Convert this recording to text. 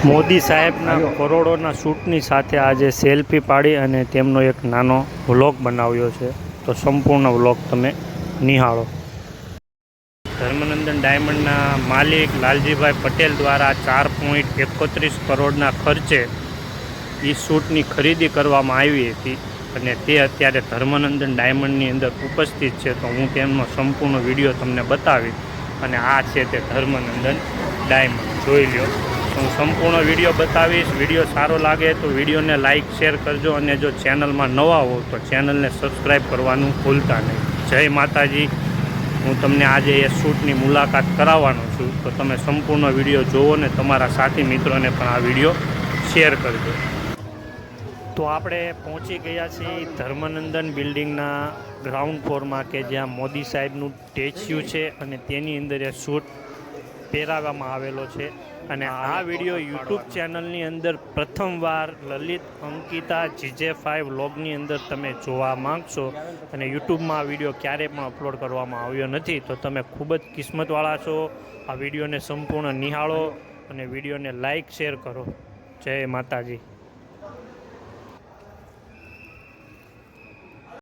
મોદી સાહેબના કરોડોના શૂટની સાથે આજે સેલ્ફી પાડી અને તેમનો એક નાનો વ્લોગ બનાવ્યો છે. તો સંપૂર્ણ વ્લોગ તમે નિહાળો. ધર્મનંદન ડાયમંડના માલિક લાલજીભાઈ પટેલ દ્વારા 4.31 કરોડના ખર્ચે એ શૂટની ખરીદી કરવામાં આવી હતી અને તે અત્યારે ધર્મનંદન ડાયમંડની અંદર ઉપસ્થિત છે. તો હું તેમનો સંપૂર્ણ વિડીયો તમને બતાવીશ અને આ છે તે ધર્મનંદન ડાયમંડ. જોઈ લો. હું સંપૂર્ણ વિડીયો બતાવીશ. વિડીયો સારો લાગે તો વિડીયોને લાઇક શેર કરજો અને જો ચેનલમાં નવા હો તો ચેનલને સબસ્ક્રાઈબ કરવાનું ભૂલતા નહીં. જય માતાજી. હું તમને આજે એ શૂટની મુલાકાત કરાવવાનો છું. તો તમે સંપૂર્ણ વિડીયો જુઓ ને તમારા સાથી મિત્રોને પણ આ વિડીયો શેર કરજો. તો આપણે પહોંચી ગયા છીએ ધર્મનંદન બિલ્ડિંગના ગ્રાઉન્ડ ફ્લોરમાં કે જ્યાં મોદી સાહેબનું સ્ટેચ્યુ છે અને તેની અંદર એ શૂટ પહેરાવવામાં આવેલો છે. અને આ વિડીયો યુટ્યુબ ચેનલની અંદર પ્રથમવાર લલિત અંકિતા GJ5 વ્લોગની અંદર તમે જોવા માંગશો અને યુટ્યુબમાં આ વિડીયો ક્યારેય પણ અપલોડ કરવામાં આવ્યો નથી. તો તમે ખૂબ જ કિસ્મતવાળા છો. આ વિડીયોને સંપૂર્ણ નિહાળો અને વિડીયોને લાઇક શેર કરો. જય માતાજી.